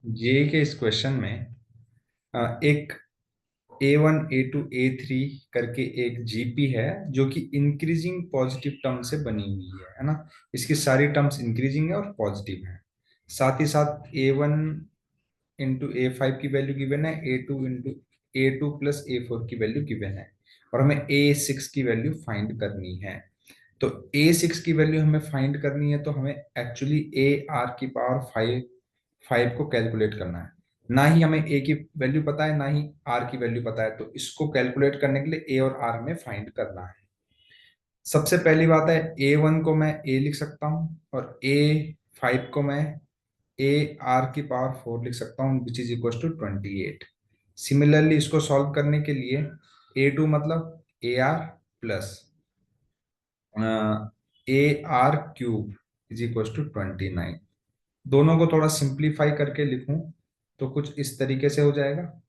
जे के इस क्वेश्चन में एक A1 A2 A3 करके एक जीपी है जो कि इंक्रीजिंग पॉजिटिव टर्म से बनी हुई है ना। इसकी सारी टर्म्स इंक्रीजिंग है और पॉजिटिव है। साथ ही साथ A1 इंटू A5 की वैल्यू गिवन है, A2 into A2 plus A4 की वैल्यू गिवन है, और हमें A6 की वैल्यू फाइंड करनी है। तो A6 की वैल्यू हमें फाइंड करनी है, तो हमें एक्चुअली AR⁵ 5 को कैलकुलेट करना है। ना ही हमें A की वैल्यू पता है, ना ही R की वैल्यू पता है, तो इसको कैलकुलेट करने के लिए A और R में फाइंड करना है। सबसे पहली बात है, A1 को मैं A लिख सकता हूँ और A5 को मैं AR⁴ लिख सकता हूँ, which is equal to 28। Similarly इसको सॉल्व करने के लिए A2 मतलब AR plus AR³ is equal to 29। दोनों को थोड़ा सिंप्लीफाई करके लिखूं तो कुछ इस तरीके से हो जाएगा,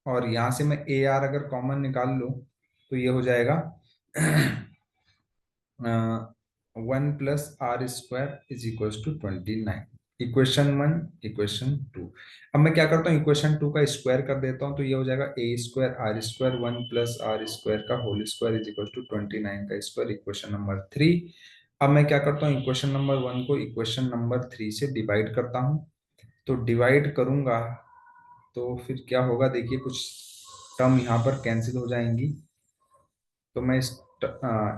और यहां से मैं AR अगर कॉमन निकाल लूं तो ये हो जाएगा 1 + R² is equal to 29। Equation 1, equation 2। अब मैं क्या करता हूँ, इक्वेशन 2 का स्क्वायर कर देता हूँ, तो ये हो जाएगा A²R² 1 + R² का whole square is equal to 29 का स्क्वायर, इक्वेशन नंबर 3। अब मैं क्या करता हूँ, इक्वेशन नंबर 1 को इक्वेशन नंबर 3 से डिवाइड करता हूँ। तो डिवाइड करूंगा तो फिर क्या होगा, देखिए कुछ टर्म यहाँ पर कैंसिल हो जाएंगी। तो मैं इस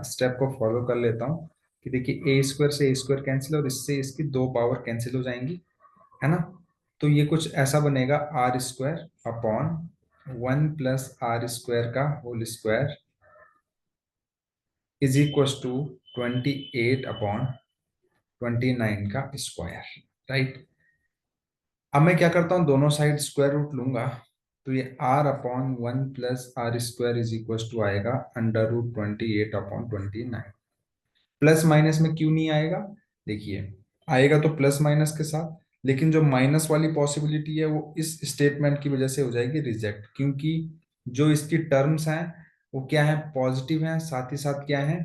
स्टेप को फॉलो कर लेता हूँ कि देखिए A² से A² कैंसिल, और इससे इसकी 2 पावर कैंसिल हो जाएंगी, है ना। तो ये कुछ ऐसा बनेगा, R² अपॉन 1 + R² का whole square is equal to 28/29 का स्क्वायर, राइट। अब मैं क्या करता हूँ, दोनों साइड स्क्वायर रूट लूंगा, तो ये R/1 + R² is equal to आएगा √28/29। प्लस माइनस में क्यों नहीं आएगा, देखिए आएगा तो प्लस माइनस के साथ, लेकिन जो माइनस वाली पॉसिबिलिटी है वो इस स्टेटमेंट की वजह से हो जाएगी रिजेक्ट, क्योंकि जो इसकी टर्म्स हैं वो क्या है, पॉजिटिव हैं, साथ ही साथ क्या है,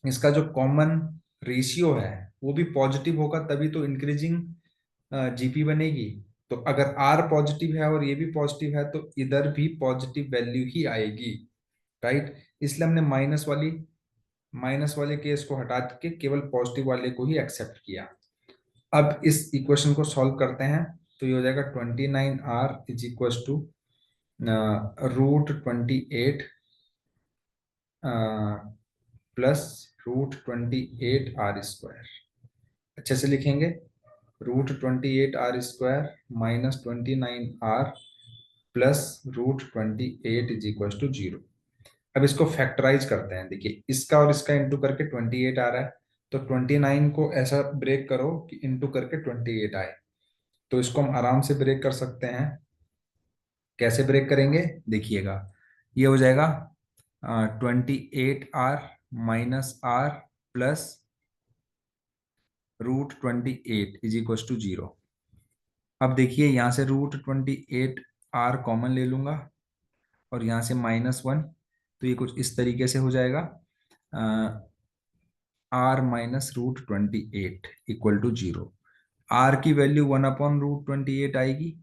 इसका जो कॉमन रेशियो है वो भी पॉजिटिव होगा, तभी तो इंक्रीजिंग जीपी बनेगी। तो अगर आर पॉजिटिव है और ये भी पॉजिटिव है तो इधर भी पॉजिटिव वैल्यू ही आएगी, राइट। इसलिए हमने माइनस वाले केस को हटा के केवल पॉजिटिव वाले को ही एक्सेप्ट किया। अब इस इक्वेशन को सॉल्व करते हैं, तो ये हो जाएगा 29R is equal to √28 plus √28R²। अच्छे से लिखेंगे, √28R² -29R plus √28 is equal to 0। अब इसको फैक्टराइज करते हैं, देखिए इसका और इसका इंटू करके 28 आ रहा है, तो 29 को ऐसा ब्रेक करो कि इंटू करके 28 आए। तो इसको हम आराम से ब्रेक कर सकते हैं। कैसे ब्रेक करेंगे, देखिएगा, ये हो जाएगा 28R -R plus √28 is equal to 0। अब देखिए यहाँ से √28R कॉमन ले लूंगा और यहाँ से -1, तो ये कुछ इस तरीके से हो जाएगा, R -√28 इक्वल टू 0। R की वैल्यू 1/√28 आएगी,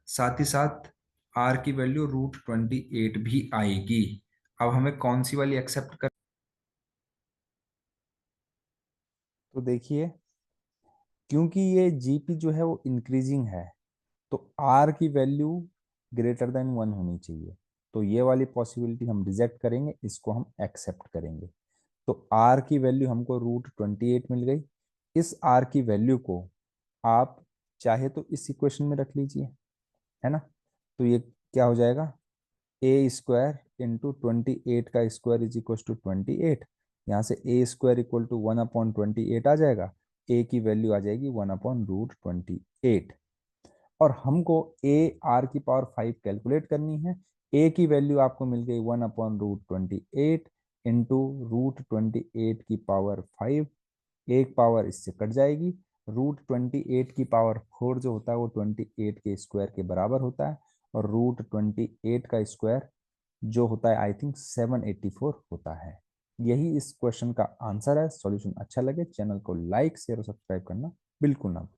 साथ ही साथ R की वैल्यू √28 भी आएगी। अब हमें कौन सी वाली एक्सेप्ट कर, तो देखिए, क्योंकि ये जीपी जो है वो इंक्रीजिंग है, तो आर की वैल्यू ग्रेटर देन 1 होनी चाहिए। तो ये वाली पॉसिबिलिटी हम रिजेक्ट करेंगे, इसको हम एक्सेप्ट करेंगे। तो आर की वैल्यू हमको √28 मिल गई। इस आर की वैल्यू को आप चाहे तो इस इक्वेशन में रख लीजिए, है ना। तो ये क्या हो जाएगा, A² इंटू 28 का स्क्वायर इज इक्वल टू 28। यहाँ से A² इक्वल टू 1/28 आ जाएगा। ए की वैल्यू आ जाएगी 1/√28। और हमको AR⁵ कैलकुलेट करनी है। ए की वैल्यू आपको मिल गई 1/√28 इंटू √28⁵। एक पावर इससे कट जाएगी। √28⁴ जो होता है वो 28 के स्क्वायर के बराबर होता है, और √28 का स्क्वायर जो होता है आई थिंक 784 होता है। यही इस क्वेश्चन का आंसर है। सॉल्यूशन अच्छा लगे चैनल को लाइक शेयर और सब्सक्राइब करना बिल्कुल ना भूलें।